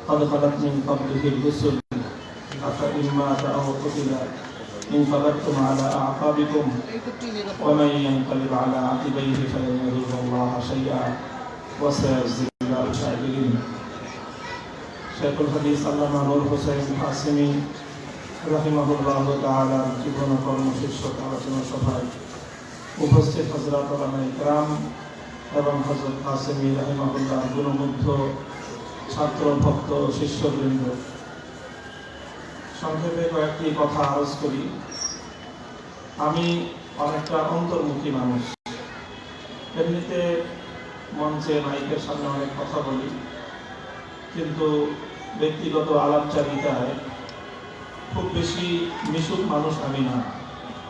قد خلت من قبله الرسل أفإن مات أو قتل انقلبتم على أعقابكم ومن ينقلب على عقبيه فلن يضر الله شيئا وسيجزي الله الشاكرين شيخ الحديث আল্লামা নূর হোসেন কাসেমী রাহিমাহুল্লাহ তাআলা জীবন কর্মশীর্ষক আলোচনা সভায় উপস্থিত হযরত উলামায়ে কেরাম এবং হযরত কাসেমী রাহিমাহুল্লাহ গুণমুগ্ধ ছাত্র ভক্ত শিষ্যবৃন্দ, সংক্ষেপে কয়েকটি কথা আরজ করি। আমি অনেকটা অন্তর্মুখী মানুষ, এমনিতে মঞ্চে মাইকের সামনে অনেক কথা বলি, কিন্তু ব্যক্তিগত আলাপচারিতায় খুব বেশি মিশুক মানুষ আমি না,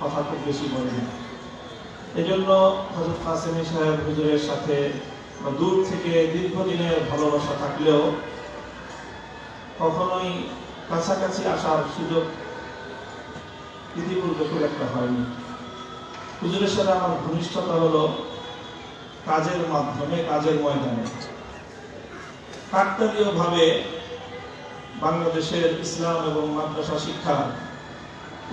কথা খুব বেশি বলি না। এই জন্য হযরত কাসেমী সাহেব হুজুরের সাথে দূর থেকে দীর্ঘদিনের ভালোবাসা থাকলেও কখনোই কাছাকাছি আসার সুযোগ ইতিপূর্বে খুব একটা হয়নি। হুজুরের সাথে আমার ঘনিষ্ঠতা হলো কাজের মাধ্যমে, কাজের ময়দানে। কাকতালীয়ভাবে বাংলাদেশের ইসলাম এবং মাদ্রাসা শিক্ষার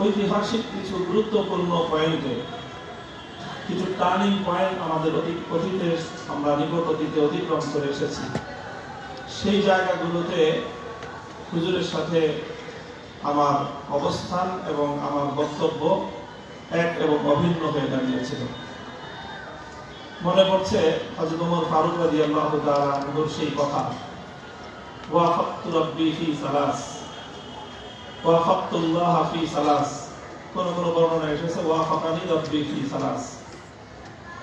ঐতিহাসিক কিছু গুরুত্বপূর্ণ পয়েন্টে, কিছু টার্নিং পয়েন্ট আমাদের অতীতে আমরা নিকট অতীতে অতিক্রম করে এসেছি। সেই জায়গাগুলোতে হুজুরের সাথে আমার অবস্থান এবং আমার বক্তব্য এক এবং অভিন্ন হয়ে দাঁড়িয়েছিল। মনে পড়ছে হযরত ওমর ফারুক রাদিয়াল্লাহু তাআলা আনহুর সেই কথা, ওয়াফাকতু রাব্বি ফি সালাস, ওয়াফাকতুল্লাহ ফি সালাস। কোন কোন বর্ণনা এসেছে ওয়াফাকানি রাব্বি ফি সালাস,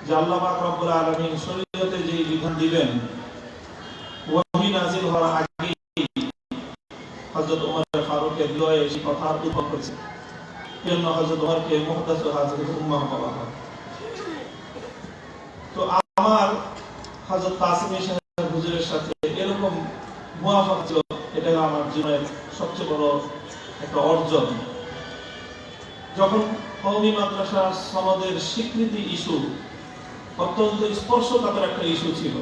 যে আল্লাহ পাক রব্বুল আলামিন শরীয়তে যে বিধান দিবেন ওহী নাযিল হওয়ার আগে হযরত ওমর ফারুকের হৃদয়ে সেই কথা উদ্ভব করেছে। এজন্য হযরত ওমরকে মুহদ্দাসুল হাযির উম্মাহ বলা হয়। তো আমার হযরত কাসেমী সাহেব হুজুরের সাথে এরকম মুওয়াফাক ছিল, এটা আমার জীবনের সবচেয়ে বড় একটা অর্জন। যখন কওমি মাদ্রাসা সনদের স্বীকৃতি ইস্যু অত্যন্ত স্পর্শকাতর একটা ইস্যু ছিল,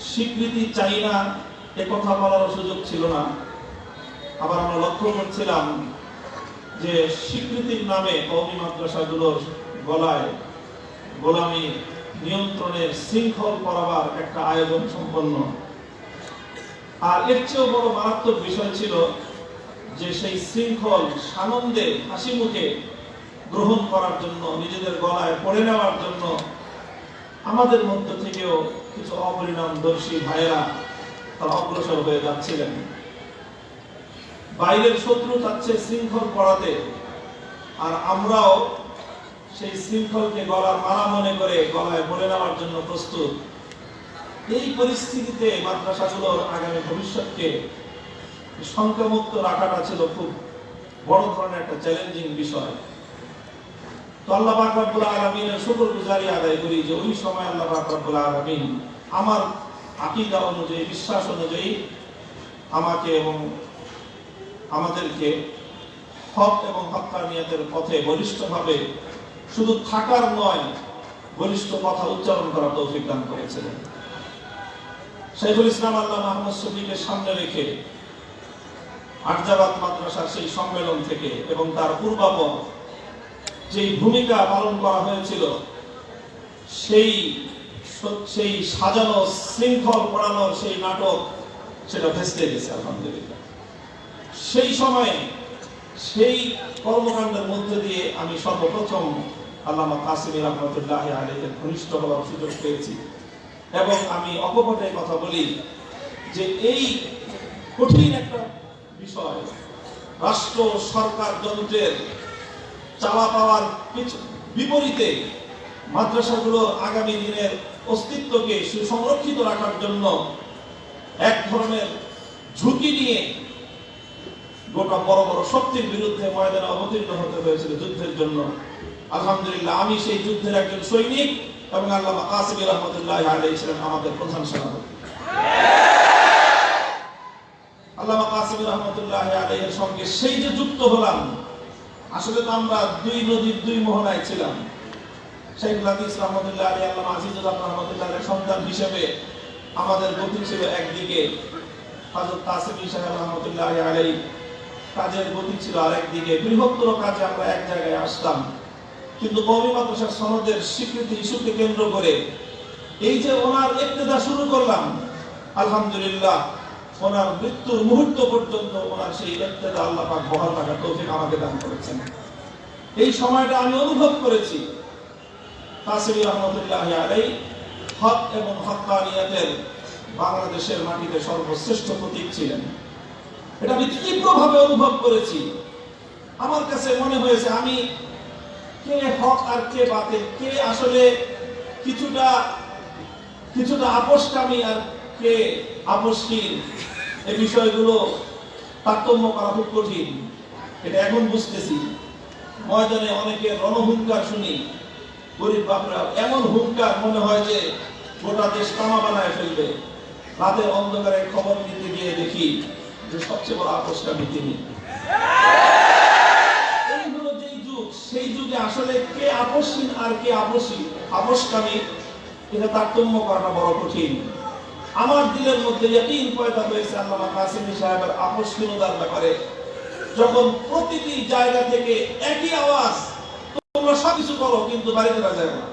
স্বীকৃতি চাই না এ কথা বলার সুযোগ ছিল না। আবার আমরা লক্ষ্য করছিলাম যে স্বীকৃতির নামে কওমি মাদ্রাসাগুলোর গলায় গোলামি নিয়ন্ত্রণের শৃঙ্খল করাবার একটা আয়োজন সম্পন্ন। আর এর চেয়েও বড় মারাত্মক বিষয় ছিল যে সেই শৃঙ্খল সানন্দে হাসি মুখে গ্রহণ করার জন্য, নিজেদের গলায় পড়ে নেওয়ার জন্য আমাদের মধ্য থেকেও কিছু অপরিণামদর্শী ভাইয়েরা তারা অগ্রসর হয়ে যাচ্ছিলেন। বাইরের শত্রু চাচ্ছে শৃঙ্খল করাতে, আর আমরাও সেই শৃঙ্খলকে গলার মালা মনে করে গলায় পড়ে নেওয়ার জন্য প্রস্তুত। এই পরিস্থিতিতে মাদ্রাসাগুলোর আগামী ভবিষ্যৎকে সংখ্যামুক্ত রাখাটা ছিল খুব বড় ধরনের একটা চ্যালেঞ্জিং বিষয়। তো আল্লাহ পাক রব্বুল আলামিনের শুকরগুজারি আদায় করি যে ওই সময় আল্লাহ পাক রব্বুল আলামিন আমার আকীদা অনুযায়ী, বিশ্বাস অনুযায়ী আমাকে এবং আমাদেরকে হক এবং হক্কানিয়াতের পথে বলিষ্ঠভাবে শুধু থাকার নয়, বলিষ্ঠ কথা উচ্চারণ করার তৌফিক দান করেছিলেন। শাইখুল ইসলাম আল্লামা মুহাম্মদ শফিকে সামনে রেখে আরজাবাদ মাদ্রাসার সেই সম্মেলন থেকে এবং তার পূর্বাপর যেই ভূমিকা পালন করা হয়েছিল, সেই সাজানো শৃঙ্খল পড়ানোর সেই নাটক, সেটা ভেস্তে গেছে আলহামদুলিল্লাহ। সেই সময়ে সেই কর্মকাণ্ডের মধ্যে দিয়ে আমি সর্বপ্রথম আল্লামা কাসেমী রাহমাতুল্লাহ আলাইহির ঘনিষ্ঠ হওয়ার সুযোগ পেয়েছি। এবং আমি অকপটে কথা বলি যে এই কঠিন একটা বিষয়, রাষ্ট্র সরকার যন্ত্রের চাওয়া পাওয়ার বিপরীতে মাদ্রাসাগুলো আগামী দিনের অস্তিত্বকে সুসংরক্ষিত রাখার জন্য এক ধরনের ঝুঁকি নিয়ে গোটা বড় বড় শক্তির বিরুদ্ধে ময়দানে অবতীর্ণ হতে হয়েছিল যুদ্ধের জন্য। আলহামদুলিল্লাহ আমি সেই যুদ্ধের একজন সৈনিক এবং আল্লামা কাসেমী রাহমাতুল্লাহ আলাইহি ছিলেন আমাদের প্রধান সেনাপতি। আল্লামা কাসেমী রাহমাতুল্লাহ আলাইহির সঙ্গে সেই যে যুক্ত হলাম, আসলে তো আমরা দুই নদীর দুই মোহনায় ছিলাম। শাইখুল হাদিস রাহমাতুল্লাহ আলাইহি, আল্লামা আজিজুর রহমান রাহমাতুল্লাহ আলাইহির সন্তান হিসেবে আমাদের গতি ছিল একদিকে, হযরত কাসেমী সাহেব রাহমাতুল্লাহি আলাইহি কাজের গতি ছিল আরেকদিকে, বৃহত্তর কাজে আমরা এক জায়গায় আসতাম, কিন্তু কওমি মাদ্রাসার সনদের স্বীকৃতি ইস্যুকে কেন্দ্র করে এই যে ওনার ইক্তেদা শুরু করলাম, আলহামদুলিল্লাহ ওনার মৃত্যুর মুহূর্ত পর্যন্ত ওনার সেই ইক্তেদা আল্লাহ পাক বহাল রাখার তৌফিক আমাকে দান করেছেন। এই সময়টা আমি অনুভব করেছি কাসেমী রাহমাতুল্লাহি আলাইহি হক এবং হক্কানিয়াতের বাংলাদেশের মাটিতে সর্বশ্রেষ্ঠ প্রতীক ছিলেন। এটা আমি তীব্রভাবে অনুভব করেছি। আমার কাছে মনে হয়েছে আমি কে হক আর কে বাতিল, কে আসলে কিছুটা আপোষকামী আর কে আপোষহীন, এই বিষয়গুলো তারতম্য করা খুব কঠিন। এটা এখন বুঝতেছি। ময়দানে অনেকে রণহুঙ্কার শুনি, গরিব বাপরা এমন হুঙ্কার মনে হয় যে গোটা দেশ তামা বানায় ফেলবে। রাতের অন্ধকারে খবর নিতে গিয়ে দেখি যে সবচেয়ে বড় আপোষকামী তিনি। এই হলো যেই যুগ, সেই যুগে আসলে কে আপোষহীন আর কে আপোষকামী, এটা তারতম্য করাটা বড় কঠিন। আমার দিলের মধ্যে ইয়াকিন পয়দা হয়েছে আল্লামা কাসেমী সাহেবের আপোষহীনতার ব্যাপারে, যখন প্রতিটি জায়গা থেকে একই আওয়াজ, তোমরা সব কিছু করো কিন্তু বাড়িতে যায় না,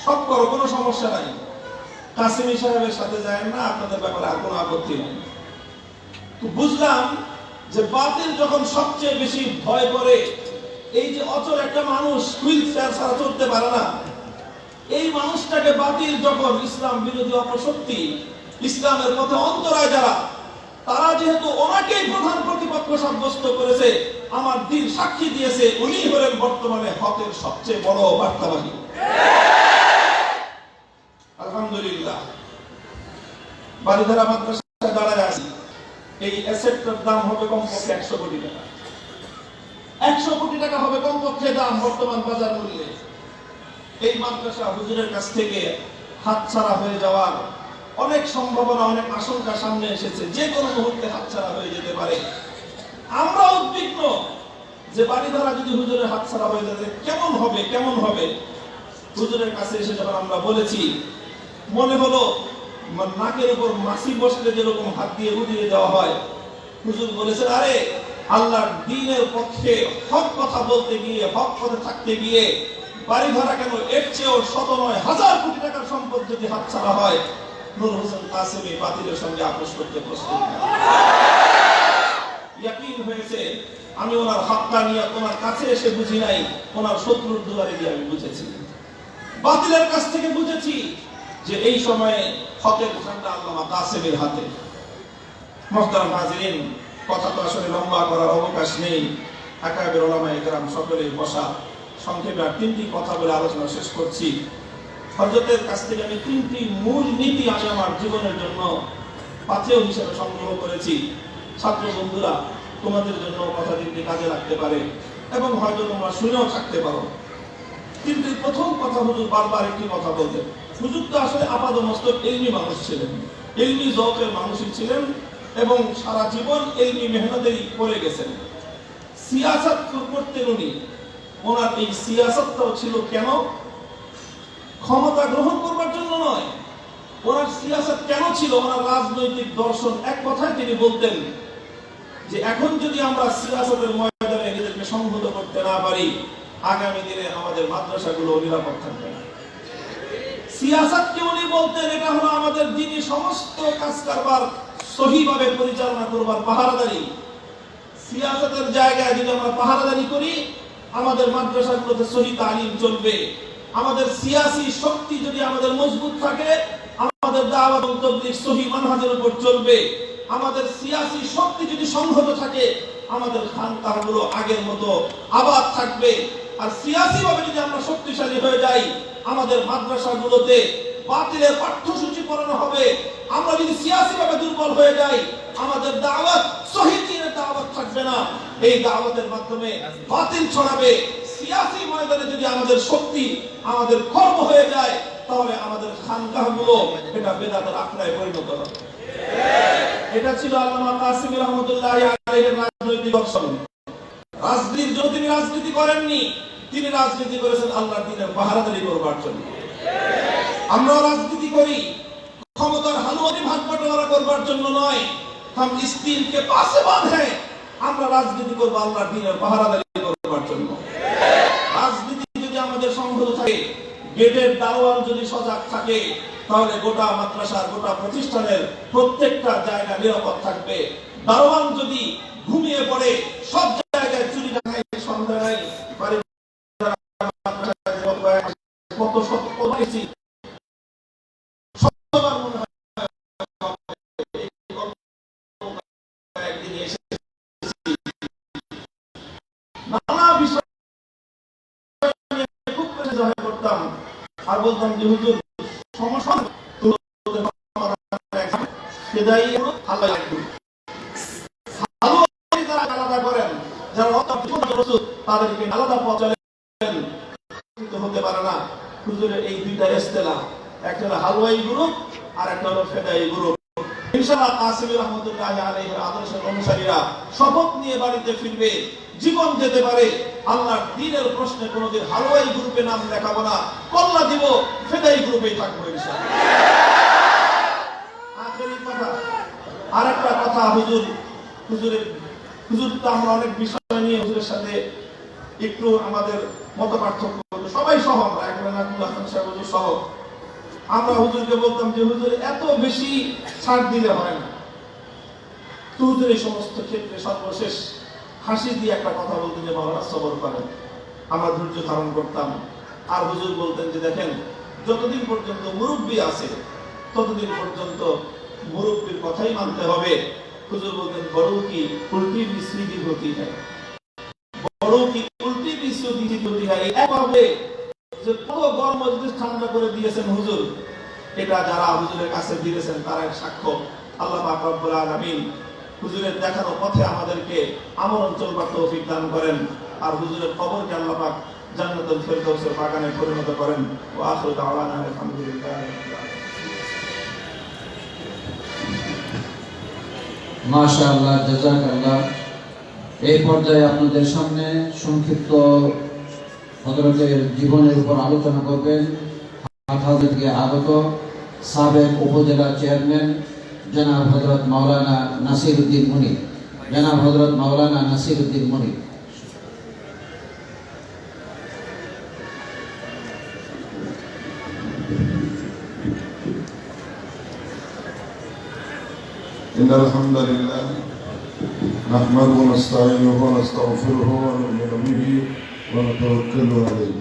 সব করো কোনো সমস্যা নাই, কাসেমী সাহেবের সাথে যায় না, আপনাদের ব্যাপারে আর কোনো আপত্তি নেই। তো বুঝলাম যে বাতিল যখন সবচেয়ে বেশি ভয় করে, এই যে অচল একটা মানুষ হুইল চেয়ার ছাড়া চলতে পারে না, এই মানুষটাকে বাতিল যখন ইসলাম বিরোধী অপশক্তি, ইসলামের পথে অন্তরায় যারা, তারা যেহেতু ওনাকেই প্রধান প্রতিপক্ষ সাব্যস্ত করেছে, আমার দিন সাক্ষী দিয়েছে উনি হলেন বর্তমানে হকের সবচেয়ে বড় বার্তাবাহী। আলহামদুলিল্লাহ। বারিধারা মাদ্রাসায় দাঁড়ায় আছি, এই অ্যাসেটটার দাম হবে কমপক্ষে 100 কোটি টাকা। 100 কোটি টাকা হবে কমপক্ষে দাম বর্তমান বাজার মূল্যে। এই মাদ্রাসা হুজুরের কাছ থেকে হাতছাড়া হয়ে যাওয়ার অনেক সম্ভাবনা, অনেক আশঙ্কা সামনে এসেছে, যে কোনো মুহূর্তে হাতছাড়া হয়ে যেতে পারে। আমরা উদ্বিগ্ন যে বাড়িধারা যদি হুজুরের হাতছাড়া হয়ে যেতে কেমন হবে। হুজুরের কাছে এসে যখন আমরা বলেছি, মনে হলো নাকের উপর মাছি বসলে যেরকম হাত দিয়ে উড়িয়ে দেওয়া হয়। হুজুর বলেছেন, আরে আল্লাহর দ্বীনের পক্ষে হক কথা বলতে গিয়ে, হক পথে থাকতে গিয়ে বাড়িধারা কেন এর চেয়েও শত নয় হাজার কোটি টাকার সম্পদ যদি হাতছাড়া হয়, নূর হোসেন কাসেমী বাতিলের সঙ্গে আপোষ করতে প্রস্তুত না। ইয়াকিন হয়েছে আমি ওনার হক্কানিয়াত ওনার কাছে এসে বুঝি নাই, ওনার শত্রুর দুয়ারে গিয়ে আমি বুঝেছি, বাতিলের কাছ থেকে বুঝেছি যে এই সময়ে হকের ঝান্ডা আল্লামা কাসেমীর হাতে। মুহতারাম হাজিরিন, কথা তো আসলে লম্বা করার অবকাশ নেই। আকাবের উলামায়ে কেরাম সকলেই বসা, সংক্ষেপে আর 3টি কথা বলে আলোচনা শেষ করছি। হযরতের কাছ থেকে আমি 3টি মূল নীতি আমি আমার জীবনের জন্য পাথেয় হিসেবে সংগ্রহ করেছি। ছাত্র বন্ধুরা, তোমাদের জন্য কথা 3টি কাজে লাগতে পারে এবং হয়তো তোমরা শুনেও থাকতে পারো। কিন্তু প্রথম কথা, হুজুর বারবার একটি কথা বলতেন। হুজুর তো আসলে আপাদমস্তক ইলমি মানুষ ছিলেন, ইলমি জওকের মানুষই ছিলেন এবং সারা জীবন ইলমি মেহনতেই করে গেছেন। সিয়াসত করতেন উনি। ওনার এই সিয়াসতটাও ছিল কেন? ক্ষমতা গ্রহণ করবার জন্য নয়। ওনার সিয়াসত কেন ছিল? ওনার রাজনৈতিক দর্শন, এক কথায় তিনি বলতেন যে এখন যদি আমরা সিয়াসতের ময়দানে নিজেকে সংহত করতে না পারি, আগামী দিনে আমাদের মাদ্রাসাগুলো নিরাপদ থাকবে না। সিয়াসতকে উনি বলতেন এটা হলো আমাদের দ্বীনি সমস্ত কাজ কারবার সহিভাবে পরিচালনা করবার পাহারাদারি। সিয়াসতের জায়গায় যদি আমরা পাহারাদারি করি, আমাদের মাদ্রাসাগুলোতে সহি তালিম চলবে। আমাদের সিয়াসি শক্তি যদি আমাদের মজবুত থাকে, আমাদের দাওয়াত ও তাবলীগ সহি মানহাজের উপর চলবে। আমাদের সিয়াসি শক্তি যদি সংহত থাকে, আমাদের খানকাহগুলো আগের মতো আবাদ থাকবে। আর সিয়াসি ভাবে যদি আমরা শক্তিশালী হয়ে যাই, আমাদের মাদ্রাসাগুলোতে বাতিলের পাঠ্যসূচি পড়ানো হবে। আমরা যদি সিয়াসি ভাবে দুর্বল হয়ে যাই, আমাদের দাওয়াত সহি দ্বীনের দাওয়াত থাকবে না। এই দাওয়াতের মাধ্যমে বাতিল ছড়াবে। সিয়াসি ময়দানে যদি আমাদের শক্তি, আমাদের কর্ম হয়ে যায়, তাহলে আমাদের খানকাহগুলো এটা বেদাতের আখড়ায় পরিণত হবে। এটা ছিল আল্লামা কাসেমী রাহমাতুল্লাহি আলাইহির রাজনৈতিক দর্শন। রাজনীতির জন্য তিনি রাজনীতি করেননি, তিনি রাজনীতি করেছেন আল্লাহর দ্বীনের পাহারাদারি করবার জন্য। আমরা রাজনীতি করি, ক্ষমতার হালুয়ানি ভাগ বাটোয়ারা করবার জন্য নয়, हम इस दिन के पासेबान हैं। আমরা রাজনীতি করব আল্লাহর দ্বীনের পাহারাদারি করবার জন্য। রাজনীতি যদি আমাদের সংহত থাকে, গেটের দারোয়ান যদি সজাগ থাকে, তাহলে গোটা মাদ্রাসার গোটা প্রতিষ্ঠানের প্রত্যেকটা জায়গা নিরাপদ থাকবে। দারোয়ান যদি ঘুমিয়ে পড়ে, সব জায়গায় চুরি ডাকাতি সন্দেহ নাই। কত শত করেছি শতবার মনে হয় একদিন এসে নানা বিষয় খুব বেশি করতাম আর বলতাম যে হুজুর সমস্যা আলাদা করেন, যারা তাদেরকে আলাদা পৌঁছালেন হতে পারে না। হুজুরের এই দুইটা ইস্তেলা, একটা হলো হালওয়াই গ্রুপ আর একটা হলো ফেদাই গ্রুপ। ইনশাআল্লাহ কাসিমি রাহমাতুল্লাহ আলাইহির আদর্শের অনুসারীরা শপথ নিয়ে বাড়িতে ফিরবে, জীবন যেতে পারে। আল্লাহর দ্বীনের প্রশ্নে কোনোদিন হালওয়াই গ্রুপে নাম লেখাবো না, কল্লা দিব ফেদাই গ্রুপেই থাকবো ইনশাআল্লাহ। আখেরি কথা, আরেকটা কথা, হুজুর তো আমরা অনেক বিষয় নিয়ে হুজুরের সাথে একটু আমাদের মত পার্থক্য, সবাই সহ আমরা একবার নাকুল হাসান সাহেব হুজুর সহ আমরা হুজুরকে বলতাম যে হুজুর এত বেশি ছাড় দিলে হয় না। তো হুজুর এই সমস্ত ক্ষেত্রে সর্বশেষ হাসি দিয়ে একটা কথা বলতেন যে মাওলানা সবর করেন। আমরা ধৈর্য ধারণ করতাম। আর হুজুর বলতেন যে দেখেন, যতদিন পর্যন্ত মুরব্বী আছে ততদিন পর্যন্ত মুরব্বীর কথাই মানতে হবে। হুজুর বলতেন বড় কি উল্টি বিস্মৃতি হতে হয়, বড় কি উল্টি বিস্মৃতি হতে হয়। এভাবে যে পুরো গরম মজলিস ঠান্ডা করে দিয়েছেন হুজুর, এটা যারা হুজুরের কাছে দিয়েছেন তারা সাক্ষ্য। আল্লাহ পাক রব্বুল আলামিন হুজুরের দেখানো পথে আমাদেরকে আমরণ চলবার তৌফিক দান করেন। আর হুজুরের কবরকে আল্লাহ পাক জান্নাতুল ফেরদাউসের বাগানে পরিণত করেন। ওয়া আখিরু দাওয়ানা আলহামদুলিল্লাহ। মাশাআল্লাহ, জাযাকাল্লাহ। এই পর্যায়ে আপনাদের সামনে সংক্ষিপ্ত হযরতের জীবনের উপর আলোচনা করবেন হাটহাজারীকে আগত সাবেক উপজেলা চেয়ারম্যান জনাব হযরত মাওলানা নাসিরউদ্দিন মুনির। জনাব হযরত মাওলানা নাসিরউদ্দিন মুনির। إن الحمد لله نحمده ونستعينه ونستغفره ونؤمن به ونتوكل عليه